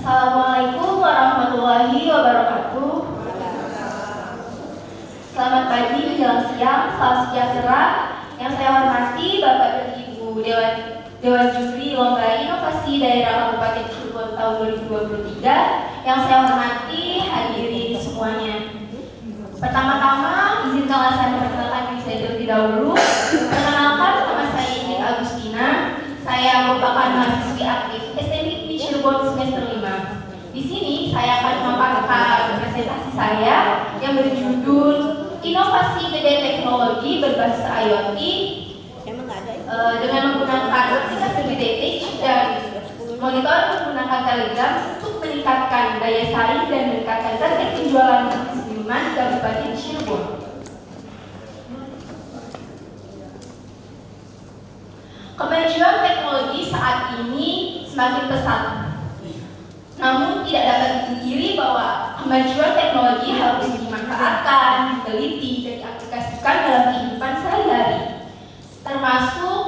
Assalamualaikum warahmatullahi wabarakatuh. Selamat pagi, menjelang siang, salam sejahtera. Yang saya hormati Bapak dan Ibu Dewan Juri Lomba Inovasi Daerah Kabupaten Cirebon tahun 2023. Yang saya hormati hadirin semuanya. Pertama-tama, izinkanlah saya memperkenalkan diri saya terlebih dahulu. Perkenalkan, nama saya Ingrid Agustina. Saya merupakan mahasiswi aktif STMIP di Cirebon semester 5. Di sini saya akan memaparkan presentasi saya yang berjudul Inovasi Gede Teknologi Berbasis IoT dengan menggunakan aplikasi GDTech dan monitor menggunakan Telegram untuk meningkatkan daya saing dan meningkatkan target penjualan minuman Kabupaten Cirebon. Kemajuan teknologi saat ini semakin pesat. Namun tidak dapat dipungkiri bahwa kemajuan teknologi harus dimanfaatkan, diteliti, dan diaplikasikan dalam kehidupan sehari-hari. Termasuk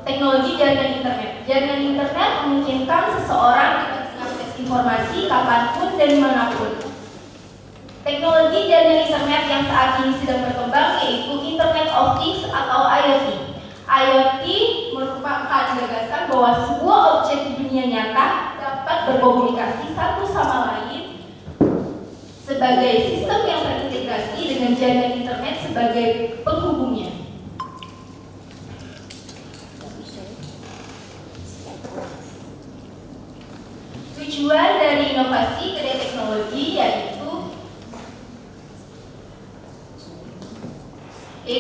teknologi jaringan internet. Jaringan internet memungkinkan seseorang dapat mengakses informasi kapanpun dan dimanapun. Teknologi jaringan internet yang saat ini sedang berkembang yaitu Internet of Things atau IoT. IoT merupakan gagasan bahwa sebuah objek di dunia nyata dapat berkomunikasi satu sama lain sebagai sistem yang terintegrasi dengan jaringan internet sebagai penghubungnya. Tujuan dari inovasi gede teknologi yaitu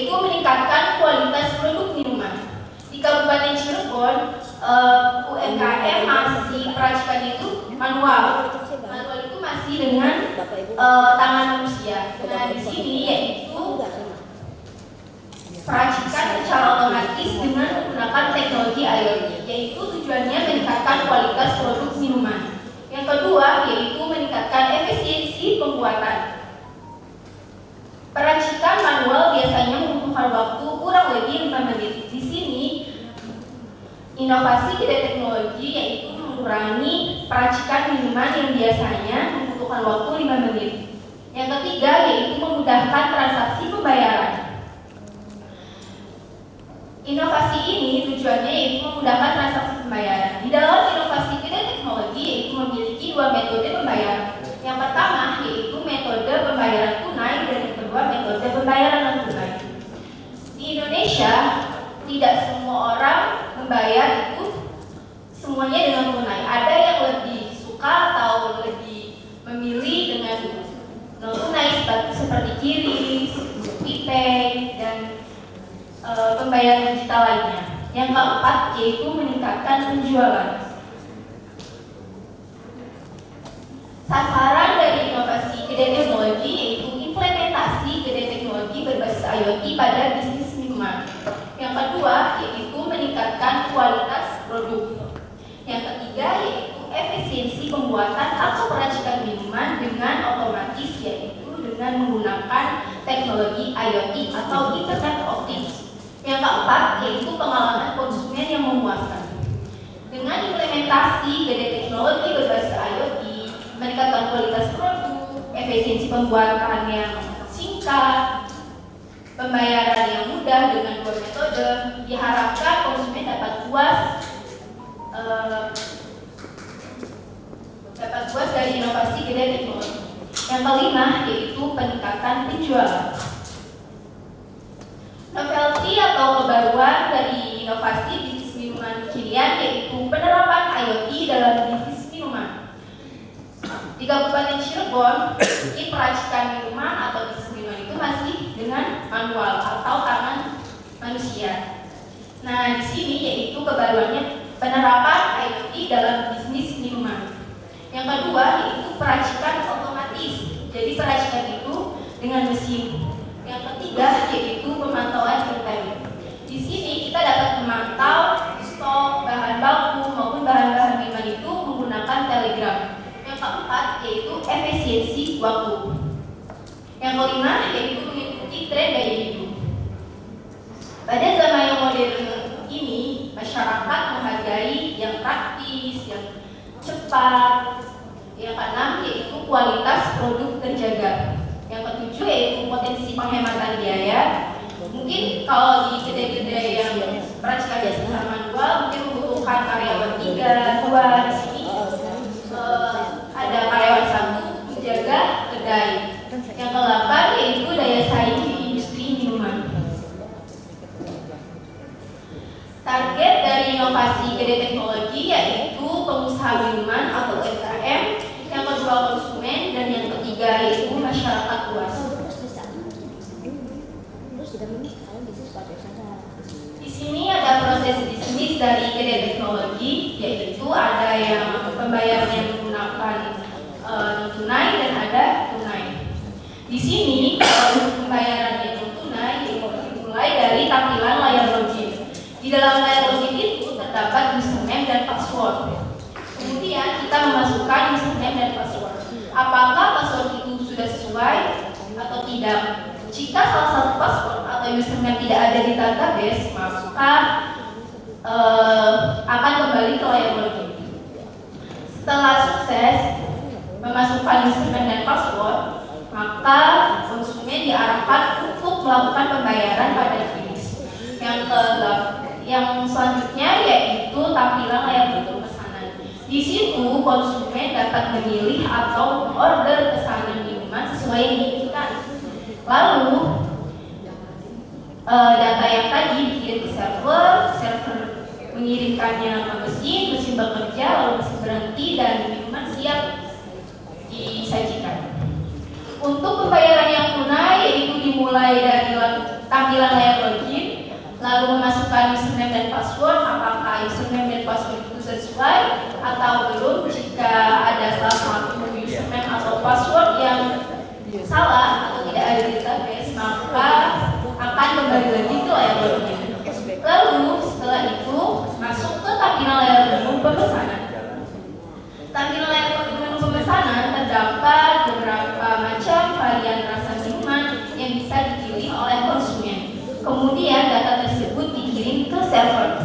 meningkatkan kualitas produk minuman. Di Kabupaten Cirebon, UMKM masih peracikan itu manual. Manual itu masih dengan tangan manusia. Nah, di sini yaitu peracikan secara otomatis dengan menggunakan teknologi IoT, yaitu tujuannya meningkatkan kualitas produk minuman. Yang kedua yaitu meningkatkan efisiensi pembuatan. Peracikan manual biasanya membutuhkan waktu kurang lebih 5 menit. Di sini, inovasi gede teknologi yaitu mengurangi peracikan minuman yang biasanya membutuhkan waktu 5 menit. Yang ketiga yaitu memudahkan transaksi pembayaran. Inovasi ini tujuannya yaitu memudahkan transaksi pembayaran. Di dalam inovasi gede teknologi yaitu memiliki dua metode pembayaran. Yang pertama yaitu metode pembayaran tunai dan yang kedua metode pembayaran non tunai. Di Indonesia tidak semua orang membayar itu semuanya dengan tunai. Ada yang lebih suka atau lebih memilih dengan non tunai seperti QRIS, Pay dan pembayaran digital lainnya. Yang keempat yaitu meningkatkan penjualan. Sasaran dari inovasi gede teknologi yaitu implementasi gede teknologi berbasis IoT pada bisnis minuman. Yang kedua yaitu meningkatkan kualitas produk. Yang ketiga yaitu efisiensi pembuatan atau peracikan minuman dengan otomatis yaitu dengan menggunakan teknologi IoT atau Internet of Things. Yang keempat yaitu pengalaman konsumen yang memuaskan. Dengan implementasi gede teknologi berbasis IoT, meningkatkan kualitas produk, efisiensi pembuatan yang singkat, pembayaran yang mudah dengan dua metode, diharapkan konsumen dapat puas dari inovasi gede teknologi. Yang kelima yaitu peningkatan penjualan. Novelty atau kebaruan dari inovasi bisnis minuman kekinian yaitu penerapan IoT dalam bisnis minuman. Di Kabupaten Cirebon, peracikan minuman atau bisnis minuman itu masih dengan manual atau tangan manusia. Nah, di sini yaitu kebaruannya penerapan IoT dalam bisnis minuman. Yang kedua yaitu peracikan otomatis. Jadi peracikan itu dengan mesin. Yang ketiga yaitu pemantauan real-time. Di sini kita dapat memantau stok bahan baku maupun bahan-bahan minuman itu menggunakan Telegram. Yang keempat yaitu efisiensi waktu. Yang kelima yaitu mengikuti tren gaya hidup. Pada zaman yang modern ini, masyarakat menghargai yang praktis, yang cepat, cepat. Yang keenam yaitu kualitas produk terjaga. Yang ketujuh yaitu potensi penghematan biaya. Mungkin kalau di kedai-kedai yang peracikannya secara manual mungkin membutuhkan karyawan 3, 2 di sini ada karyawan 1 menjaga kedai. Yang ke-8 yaitu daya saing di industri minuman. Target dari inovasi kedai teknologi yaitu pengusaha minuman atau UMKM, yang kedua konsumen, dan yang ketiga yaitu masyarakat luas. Di sini ada proses bisnis dari kedai teknologi, yaitu ada yang pembayarannya menggunakan non tunai dan ada tunai. Di sini kalau pembayarannya non tunai dimulai dari tampilan layar login. Di dalam layar login itu terdapat username dan password. Kemudian kita memasukkan username dan password. Apakah password itu sudah sesuai atau tidak? Jika salah satu password atau username tidak ada di database, maka akan kembali ke layar login. Setelah sukses memasukkan username dan password, maka konsumen diarahkan untuk melakukan pembayaran pada finish. Yang selanjutnya yaitu tampilan layar bentuk pesanan. Di situ konsumen dapat memilih atau order pesanan minuman sesuai yang diinginkan. Lalu data yang tadi dikirim ke server mengirimkannya ke mesin bekerja, lalu mesin berhenti dan minuman siap disajikan. Untuk pembayaran yang tunai yaitu dimulai dari tampilan layar login, lalu memasukkan username dan password. Apakah username dan password itu sesuai atau belum? Jika ada salah satu username atau password yang salah atau tidak ada di database, maka akan kembali lagi ke layar login. Lalu setelah itu masuk ke tampilan layar menu pemesanan. Tampilan layar menu pemesanan terdapat beberapa macam varian rasa minuman yang bisa dipilih oleh konsumen. Kemudian data tersebut dikirim ke server.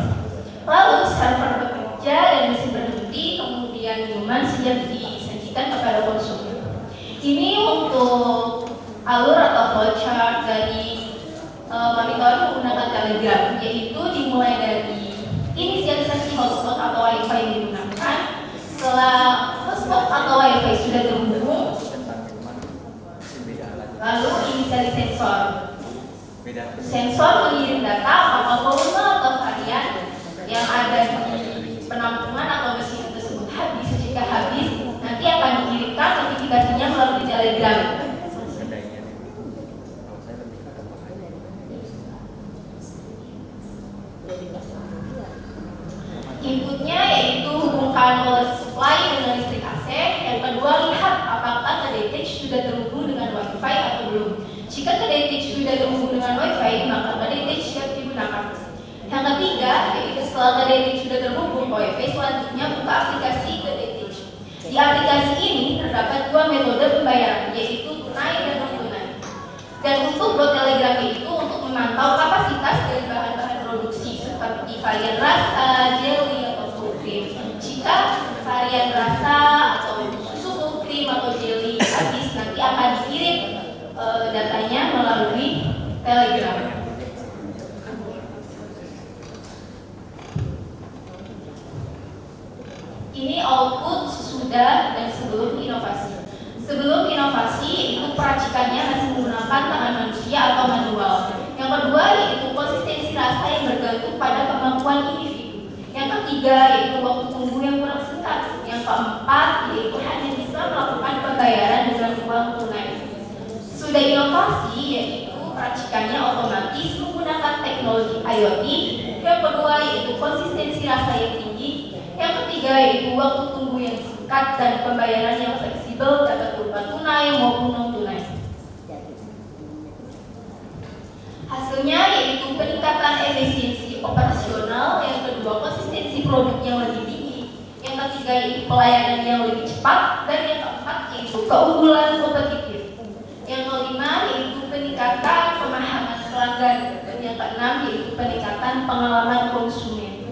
Lalu server bekerja dan mesin berhenti, kemudian minuman siap disajikan kepada konsumen. Ini untuk alur atau flowchart dari monitoring menggunakan Telegram, yaitu dimulai dari inisialisasi hotspot atau WiFi yang digunakan. Setelah hotspot atau WiFi sudah terhubung, lalu inisialisasi sensor. Sensor mengirim data apakah volume atau varian yang ada di penampungan atau mesin tersebut habis. Jika habis, nanti akan dikirimkan notifikasinya melalui Telegram. Inputnya yaitu hubungkan power supply dengan listrik AC. Yang kedua, lihat apakah kedai sudah terhubung dengan WiFi atau belum. Jika kedai sudah terhubung dengan WiFi, maka kedai siap digunakan. Yang ketiga, yaitu setelah kedai sudah terhubung ke WiFi, selanjutnya buka aplikasi kedai. Di aplikasi ini terdapat dua metode pembayaran, yaitu tunai dan non tunai. Dan untuk bot Telegram itu untuk memantau kapasitas dari bahan-bahan produksi seperti varian rasa, jelly atau full cream. Jika varian rasa atau susu full cream atau jelly habis, nanti akan dikirim datanya melalui Telegram. Ini output sesudah dan sebelum inovasi. Sebelum inovasi itu peracikannya masih menggunakan tangan manusia atau manual. Yang kedua yaitu konsistensi rasa yang bergantung pada kemampuan individu. Yang ketiga yaitu waktu tunggu yang kurang singkat. Yang keempat yaitu hanya bisa melakukan pembayaran dengan uang tunai. Sudah inovasi yaitu peracikannya otomatis menggunakan teknologi IoT. Yang kedua yaitu konsistensi rasa yang tinggi. Yang ketiga yaitu waktu tunggu yang singkat dan pembayaran yang fleksibel dapat berupa tunai maupun non tunai. Hasilnya yaitu peningkatan efisiensi operasional. Yang kedua konsistensi produk yang lebih tinggi. Yang ketiga yaitu pelayanan yang lebih cepat. Dan yang keempat yaitu keunggulan kompetitif. Yang kelima yaitu peningkatan pemahaman pelanggan. Dan yang keenam yaitu peningkatan pengalaman konsumen.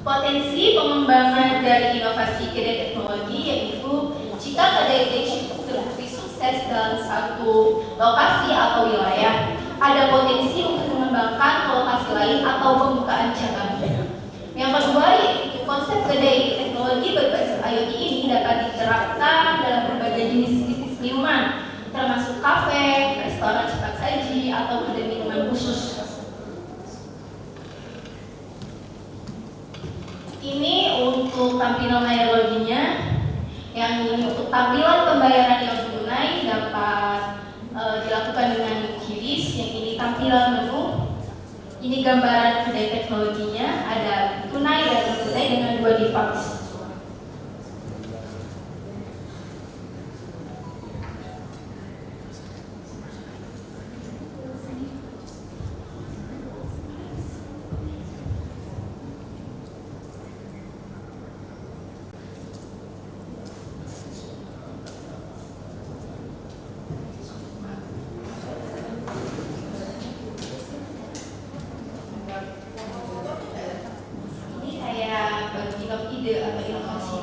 Potensi pengembangan dari inovasi kedai teknologi yaitu jika kedai tech terbukti sukses dalam satu lokasi atau wilayah, ada potensi untuk mengembangkan ke lokasi lain atau pembukaan cabang. Yang kedua yaitu konsep kedai teknologi berbasis IoT ini dapat diterapkan dalam berbagai jenis bisnis minuman, termasuk kafe, restoran cepat saji, atau kedai minuman khusus. Ini untuk tampilan layar loginnya. Yang ini untuk tampilan pembayaran yang tunai dapat dilakukan dengan QRIS. Yang ini tampilan menu. Ini gambaran kedai teknologinya, ada tunai dan non tunai dengan 2 device. Ide atau inovasi.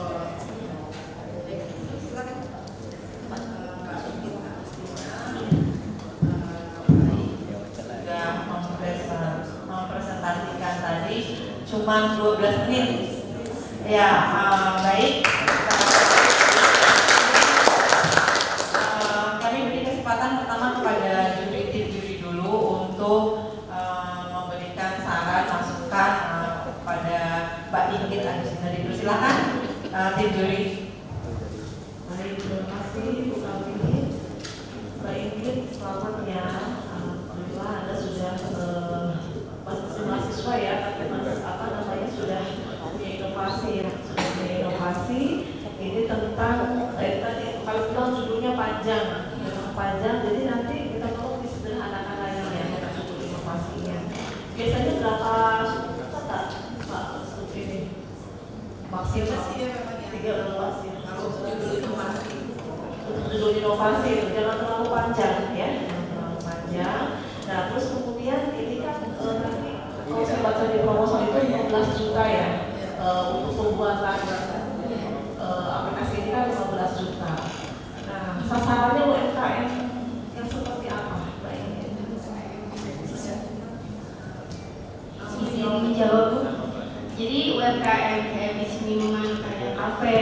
Sudah mempresentasikan tadi cuma 12 menit. Ya, baik. Kami beri kesempatan pertama kepada tim juri dulu untuk memberikan saran masukan kepada Mbak Inggit Agustinari. Silakan tim juri. Baik, terima kasih Bu Kalvini. Mbak Inggit, selamat ya. Alhamdulillah Anda sudah masih mahasiswa ya, tapi sudah punya inovasi ya, sudah punya inovasi. Ini tentang tadi kalau bilang judulnya panjang, jadi nanti kita mau disederhanakan lagi ya kita judul inovasinya. Biasanya berapa kata Pak untuk ini? Maksimal 3 inovasi. Untuk judul inovasi jangan terlalu panjang ya, jangan terlalu panjang. Nah terus kemudian ini kan tadi kalau saya baca di proposal itu 15 juta ya untuk pembuatan aplikasi ini kan 15 juta. Nah sasarannya UMKM yang seperti apa Mbak Ingrid? Izin menjawab Bu. Jadi UMKM kayak bisnis minuman kayak kafe,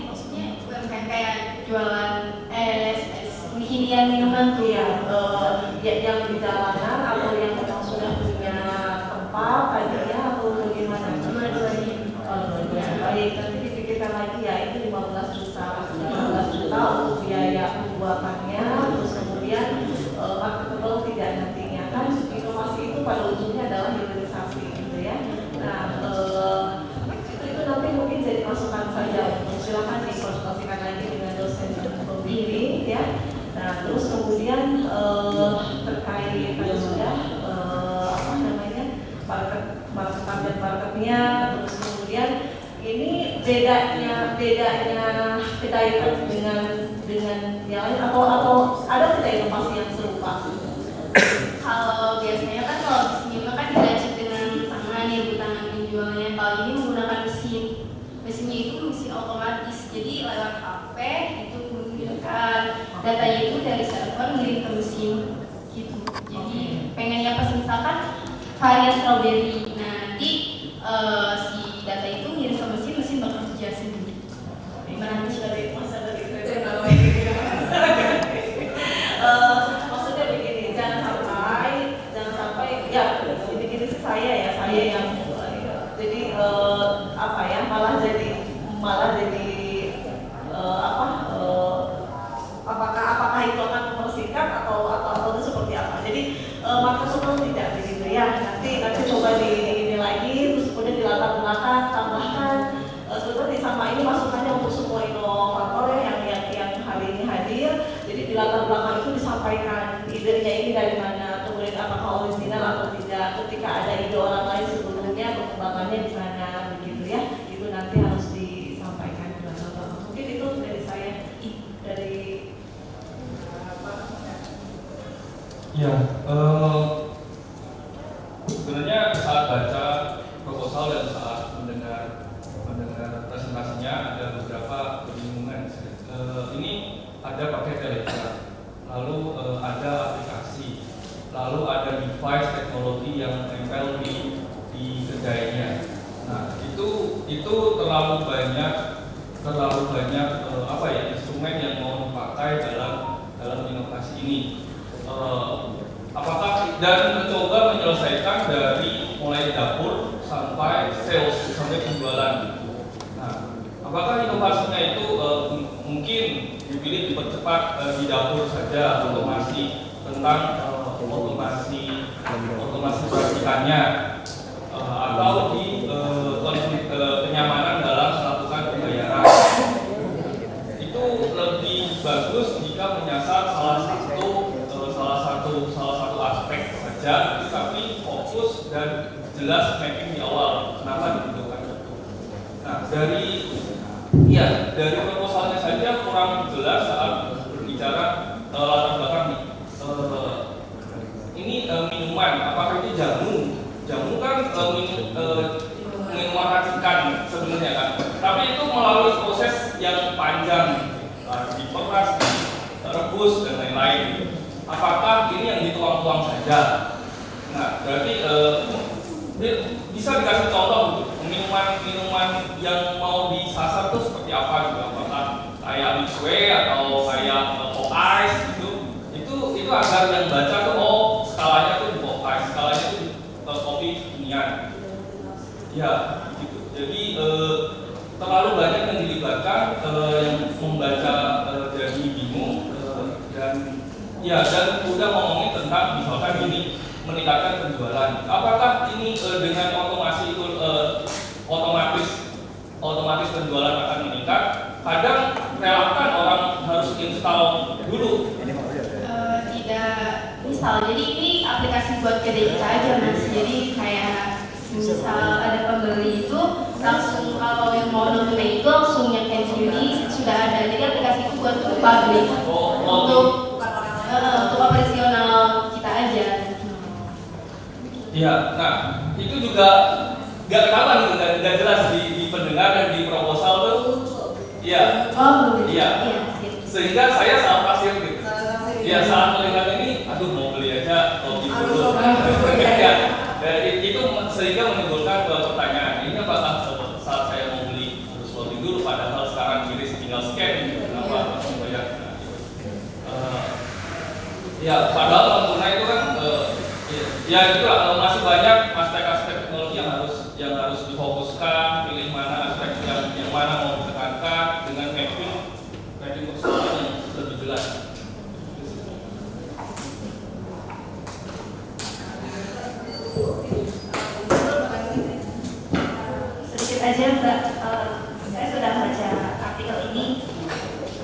maksudnya UMKM kayak jualan kekinian minuman tuh ya, yang di jalanan atau yang memang sudah punya tempat tadinya atau bagaimana? Dua-duanya. Baik, nanti dipikirkan lagi ya, itu 15 juta untuk biaya pembuatannya, terus kemudian marketable tidak nantinya kan inovasi itu pada ujungnya adalah hilirisasi gitu ya. Nah itu nanti mungkin jadi masukan saja, silakan dikonsultasikan lagi dengan dosen pembimbing ya. Nah terus kemudian terkait tadi sudah marketnya, terus kemudian ini bedanya kedai dengan yang lain atau ada tidak inovasi yang serupa? Kalau biasanya kan kalau bisnis kan diracik dengan tangan ya, tangan penjualnya. Kalau ini menggunakan mesinnya itu mesin otomatis, jadi lewat HP itu mengirimkan datanya itu dari server ngirim ke mesin gitu. Jadi pengennya pas misalkan varian strawberry, nah nanti si data itu ngirim ke mesin bekerja sendiri. Nanti dari masa dari maksudnya begini, jangan sampai ya begini saya yang jadi malah jadi apakah itu akan membersihkan atau seperti apa? Jadi marketable tidak begitu ya. Nanti coba ini lagi, terus kemudian di latar belakang tambahkan. Sebenarnya sama ini masukannya untuk semua inovator ya yang hari ini hadir. Jadi di latar belakang itu disampaikan idenya ini dari mana, kemudian apakah original atau tidak. Ketika ada ide orang lain sebelumnya, pengembangannya di sana begitu ya. Itu nanti harus disampaikan di latar belakang. Mungkin itu dari saya dari ya. Sebenarnya saat baca proposal proposal dan saat mendengar presentasinya ada beberapa kebingungan. Ini ada pakai Telegram, lalu ada aplikasi, lalu ada device teknologi yang nempel di kedainya. Nah, itu terlalu banyak instrumen yang mau dipakai dalam inovasi ini. Apakah dan mencoba menyelesaikan dari mulai dapur sampai sales, sampai penjualan. Nah, apakah inovasinya itu mungkin dipilih dipercepat di dapur saja, otomasi tentang otomasi perakitannya, atau di kenyamanan dalam melakukan pembayaran. Itu lebih bagus jika menyasar salah satu aspek saja, tapi fokus dan jelas mapping di awal kenapa dibutuhkan itu. Nah, dari proposalnya saja kurang jelas saat berbicara latar belakang ini minuman, apakah itu jamu kan minuman racikan sebenarnya kan, tapi itu melalui proses yang panjang, diperas, direbus dan lain-lain. Apakah ini yang dituang-tuang saja? Nah, berarti bisa dikasih contoh minuman yang mau disasar itu seperti apa gitu? Apakah kayak mixway atau kayak pop ice gitu? Itu agar yang baca tuh skalanya tuh di pop ice, skalanya tuh di kopi kekinian. Ya, gitu. Jadi terlalu banyak yang dilibatkan, yang membaca jadi bingung dan udah ngomongin tentang misalkan ini meningkatkan penjualan. Apakah ini dengan otomasi itu otomatis penjualan akan meningkat? Kadang relakan orang harus install dulu. Tidak, jadi ini aplikasi buat kedai kita aja Mas. Jadi kayak misal ada pembeli itu langsung, kalau yang mau nonton itu langsung nyekin sendiri sudah ada. Jadi aplikasi itu buat publik, untuk operasional kita aja. Iya, nah itu juga nggak ketahuan gitu, nggak jelas di pendengar dan di proposal tuh. Iya. Iya. Sehingga saya salah tafsir gitu. Iya, saat melihat ini, aduh mau beli aja kopi dulu. Ya, itu sehingga menimbulkan pertanyaan, ini apakah saat saya mau beli harus loading dulu, padahal sekarang kiri tinggal scan gitu, kenapa harus bayar? Ya, padahal pengguna itu kan ya itulah, masih banyak aspek-aspek teknologi yang harus difokuskan, pilih mana aspek yang mana mau ditekankan dengan mapping persoalan yang lebih jelas. Sedikit aja Mbak, saya sudah baca artikel ini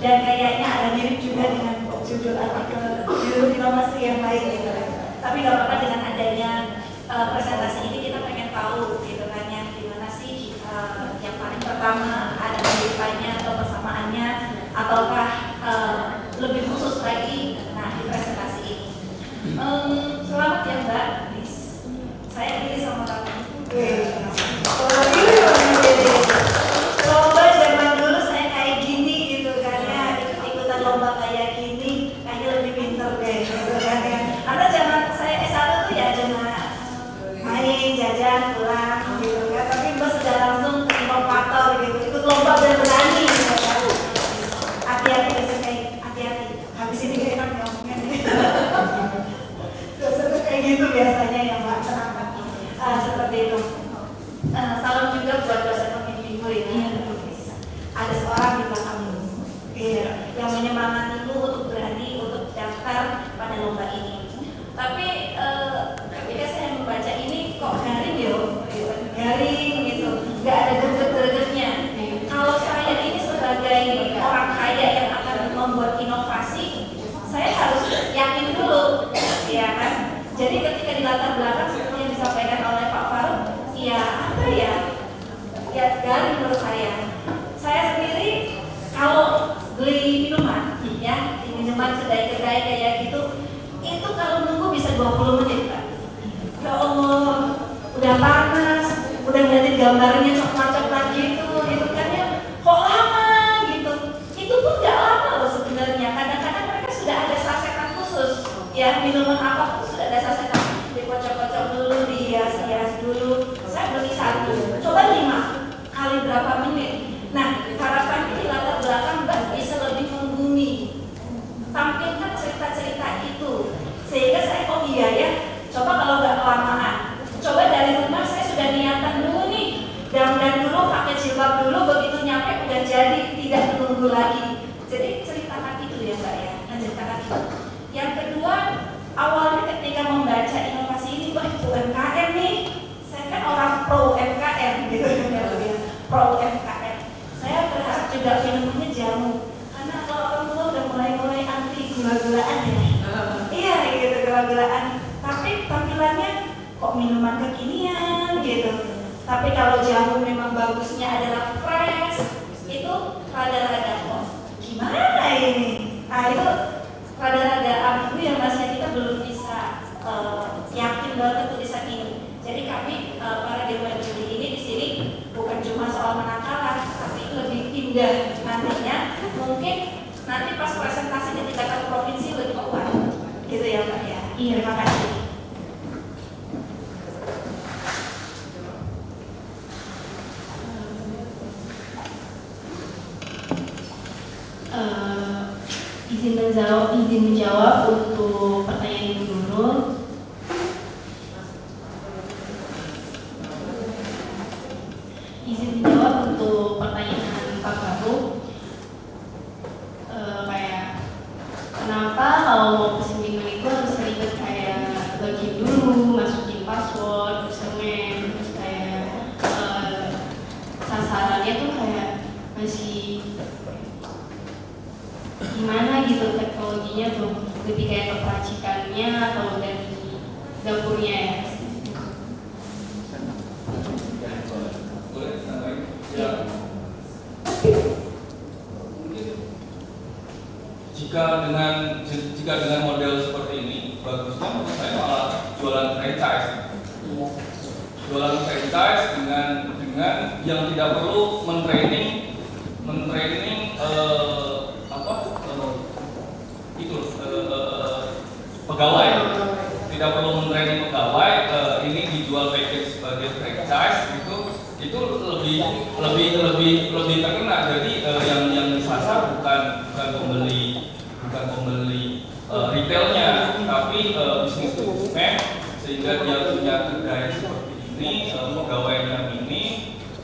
dan kayaknya ada mirip juga dengan judul artikel judul inovasi yang lain gitu kan. Tapi nggak apa-apa, dengan adanya presentasi ini kita pengen tahu gitu kan ya, gimana sih yang paling pertama ada kaitannya atau persamaannya, ataukah lebih khusus lagi di presentasi ini. Selamat ya Mbak, saya pilih sama kamu. Lomba zaman dulu saya kayak gini gitu kan ya, ikut-ikutan lomba kayak gini, kayaknya lebih pinter deh gitu kan ya. Karena zaman saya S1 tuh ya cuma main, jajan, pulang gitu kan. Tapi Mbak sudah langsung inovator gitu, ikut lomba dan berani gitu kan. Hati-hati besok hati-hati, habis ini kayak kan ngomongnya nih. Terus kayak gitu biasanya ya Mbak, tenang. Seperti itu. Salam juga buat dosen pembimbingmu ini. Ada seorang di belakangmu, yang menyemangatimu untuk berani untuk daftar pada lomba ini. Tapi ketika saya membaca ini kok garing garing gitu, nggak ada greget-gregetnya. Kalau saya ini sebagai orang kaya yang akan membuat inovasi, saya harus yakin dulu, ya kan? Jadi ketika di latar belakang seperti yang disampaikan oleh Pak Faruk, ya apa ya garing menurut saya. Saya sendiri kalau beli minuman, ya di minuman kedai-kedai kayak gitu, itu kalau nunggu bisa 20 menit Pak. Ya Allah, udah panas, udah ngeliatin gambarnya coklat-coklat gitu kan ya, kok lama gitu. Itu pun nggak lama loh sebenarnya. Kadang-kadang mereka sudah ada sasetan khusus, ya minuman apapun sudah ada sasetan. Dikocok-kocok dulu, dihias-hias dulu. Saya beli 1, coba 5 kali berapa menit. Nah, harapan di latar belakang Mbak bisa lebih membumi, tampilkan cerita-cerita itu, sehingga saya oh iya ya, coba kalau nggak kelamaan, coba dari rumah saya sudah niatan dulu nih, dandan dulu, pakai jilbab dulu, begitu nyampe udah jadi, tidak menunggu lagi. Jadi ceritakan itu ya Mbak ya, ceritakan itu. Yang kedua, awalnya ketika membaca inovasi ini, wah UMKM nih, saya kan orang pro UMKM gitu ya, pro UMKM. Saya berharap juga minumannya jamu, karena kalau orang tua udah mulai anti gula-gulaan ya. Iya gitu, gula-gulaan. Tapi tampilannya kok minuman kekinian gitu. Tapi kalau jamu memang bagusnya adalah fresh, itu rada-rada kok gimana ini? Nah itu rada-rada ambigu yang masih kita belum bisa yakin banget untuk bisa ini. Jadi kami para dewan juri ini di sini bukan cuma soal menakalan, tapi lebih indah nantinya. Mungkin nanti pas presentasi di tingkat provinsi lebih kuat, gitu ya Mbak ya. Iya. Terima kasih. Izin menjawab untuk pertanyaan Ibu Nurul. Izin menjawab untuk pertanyaan Pak Baru. Kayak kenapa kalau kesenian itu harus ribet kayak login dulu, masukin password, username, terus kayak sasarannya tuh kayak masih gimana gitu teknologinya tuh, lebih kayak keperacikannya atau dari dapurnya ya. Jika dengan model seperti ini, bagusnya menurut saya malah jualan franchise. Jualan franchise dengan yang tidak perlu mentraining pegawai, tidak perlu mentraining pegawai. Ini dijual package sebagai franchise itu lebih terkena. Jadi yang disasar bukan pembeli retailnya, tapi bisnis to businessman, sehingga dia punya kedai seperti ini, pegawainya ini,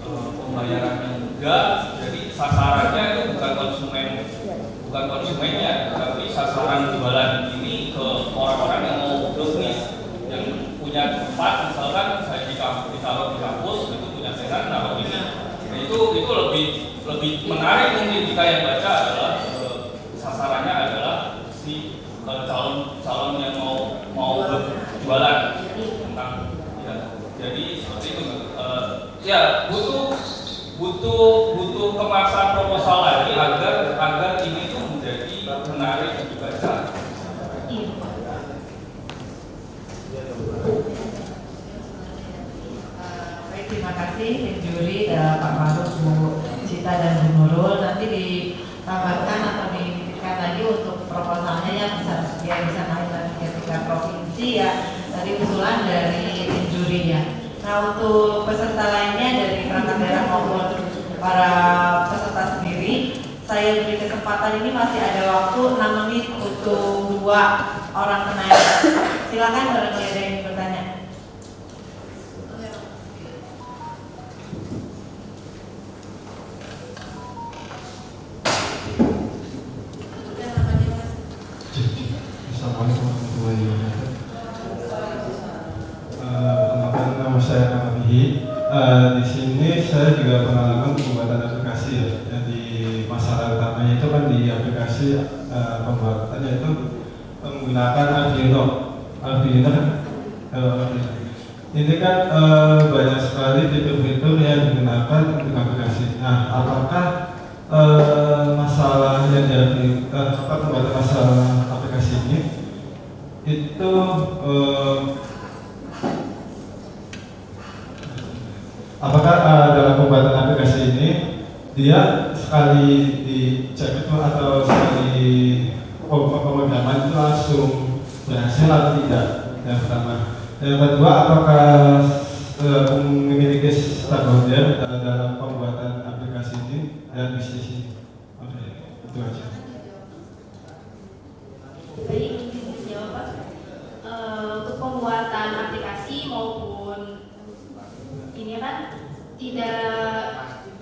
pembayarannya mudah. Jadi sasarannya itu bukan konsumennya, tapi sasaran jualan ini ke orang-orang yang mau bisnis, yang punya tempat. Misalkan saya ditaruh di kampus, itu punya senan taruh ini. Nah, itu lebih menarik mungkin jika yang baca adalah sasarannya adalah si calon yang mau berjualan tentang ya. Jadi seperti itu. Ya butuh kemasan proposal lagi agar ini tuh menjadi menarik dibaca. Baik, terima kasih tim juri, Pak Maruf, Bu Cita dan Bu Nurul. Nanti ditambahkan atau diberikan lagi untuk proposalnya yang bisa naik lagi ke tingkat provinsi ya. Tadi usulan dari tim juri ya. Nah, untuk peserta lainnya dari perangkat daerah maupun para peserta sendiri, saya beri kesempatan ini masih ada waktu 6 menit untuk 2 orang penanya. Silakan barangkali ada yang bertanya. Assalamualaikum warahmatullahi wabarakatuh. Perkenalkan, nama saya Namabihi. Di sini saya juga pengalaman pembuatan aplikasi ya. Jadi masalah utamanya itu kan di aplikasi pembuatannya itu menggunakan Arduino. Arduino kan ini kan banyak sekali fitur-fitur yang digunakan untuk aplikasi. Nah, apakah masalah yang dari pembuatan masalah aplikasi ini itu apakah dalam pembuatan aplikasi ini dia sekali dicek itu atau sekali pemrograman itu langsung berhasil atau tidak? Yang pertama. Yang kedua, apakah memiliki stakeholder dalam pembuatan aplikasi ini dan bisnis ini? Oke, itu aja. Baik, mungkin menjawab Pak. Untuk pembuatan aplikasi maupun ini kan tidak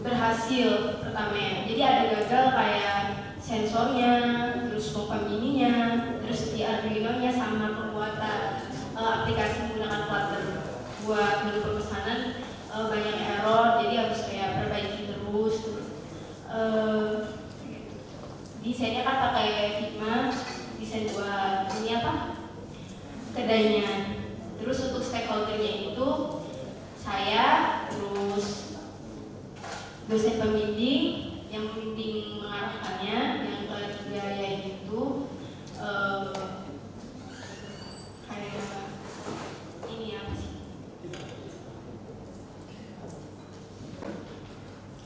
berhasil pertamanya. Jadi ada gagal kayak sensornya, terus pompa mininya, terus di Arduino-nya sama pembuatan aplikasi menggunakan Flutter buat menu pemesanan banyak error, jadi harus kayak perbaiki terus. Desainnya kan pakai Figma, desain buat ini apa? Kedainya. Terus untuk stakeholdernya itu saya, terus dosen pembimbing yang membimbing mengarahkannya, yang biaya itu kayak ini apa sih?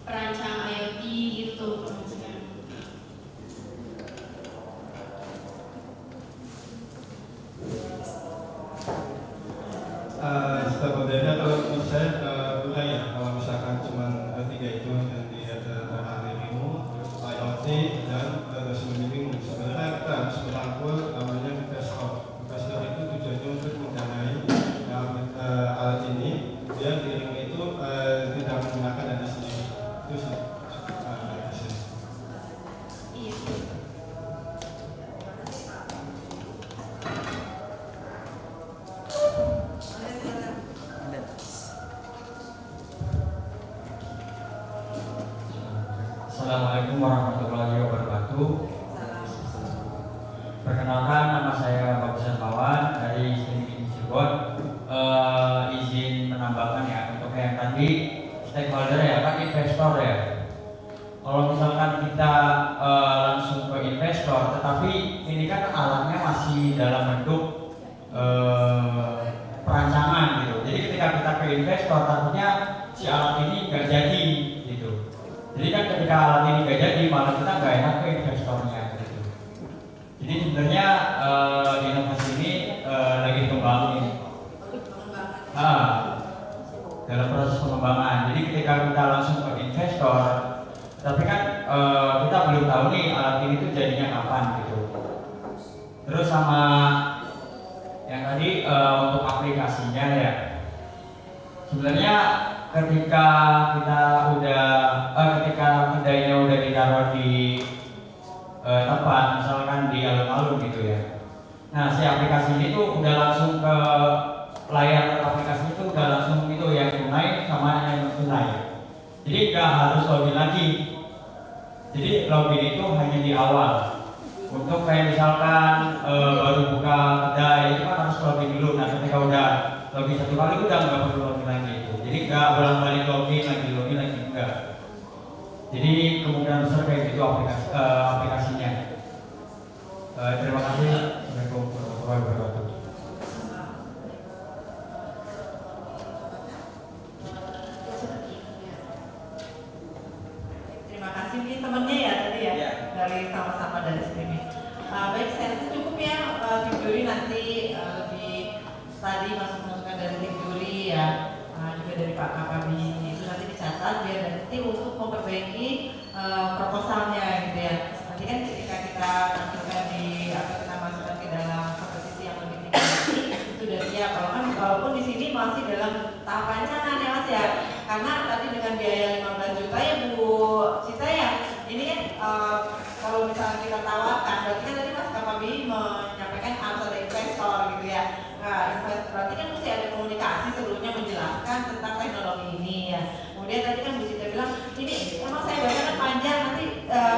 Perancang IoT gitu maksudnya. Stakeholdernya kalau menurut saya kurang ya, kalau misalkan cuma tiga itu yang ada Arduino, IoT dan dosen pembimbing. Sebenarnya kita harus merangkul namanya investor. Investor itu tujuannya untuk mendanai alat ini, dia dirinya itu tidak menggunakan dana sendiri. Itu sih. Iya. Assalamualaikum warahmatullahi wabarakatuh. Perkenalkan, nama saya Bagus Pawan dari STIMIK Cirebon. Izin menambahkan ya untuk yang tadi stakeholder ya, kan investor ya. Kalau misalkan kita langsung ke investor, tetapi ini kan alatnya masih dalam bentuk perancangan gitu. Jadi ketika kita ke investor, takutnya si alat ini nggak jadi gitu. Jadi kan ketika alat ini nggak jadi, malah kita nggak enak ke investornya gitu. Jadi sebenarnya inovasi ini lagi dikembangin. Dalam proses pengembangan. Jadi ketika kita langsung ke investor, tapi kan kita belum tahu nih alat ini tuh jadinya kapan gitu. Terus sama yang tadi untuk aplikasinya ya. Sebenarnya ketika kita udah ketika kedainya udah ditaruh di tempat, misalkan di alun-alun gitu ya. Nah, si aplikasi ini tuh udah langsung ke layar aplikasi itu udah langsung itu yang tunai sama yang tunai. Jadi nggak harus login lagi. Jadi login itu hanya di awal. Untuk kayak misalkan baru buka kedai itu kan harus login dulu. Nah, ketika udah login satu kali udah nggak perlu login lagi itu. Jadi nggak bolak-balik login lagi enggak. Jadi kemungkinan besar kayak gitu aplikasinya. Terima kasih. Assalamualaikum warahmatullahi wabarakatuh. Terima kasih mungkin temennya ya tadi ya, dari sama-sama dari STIMIK. Baik, saya rasa cukup ya, tim juri nanti lebih tadi masukan dari tim juri ya, juga dari Pak Kapabi itu nanti dicatat biar nanti untuk memperbaiki proposalnya gitu ya. Nanti kan ketika kita masukkan kita masukkan ke dalam kompetisi yang lebih tinggi lagi, itu sudah siap. Kalau kan walaupun di sini masih dalam tahap rancangan ya Mas ya, karena tadi dengan biaya 15 juta ya Bu Cita ya, ini kan kalau misalnya kita tawarkan, berarti kan tadi Mas Kapabi menyampaikan harus ada investor gitu ya. Nah, investor berarti kan mesti ada komunikasi seluruhnya menjelaskan tentang teknologi ini ya. Kemudian tadi kan Bu Cita bilang, ini emang saya baca kan panjang, nanti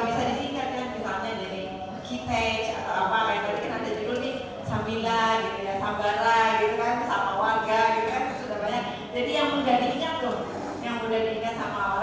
bisa disingkat kan, misalnya jadi Kitech atau apa, kayak tadi kan ada judul nih Sambila gitu ya, Sambara gitu kan, sama warga gitu kan, sudah banyak. Jadi yang mudah diingat tuh, yang mudah diingat sama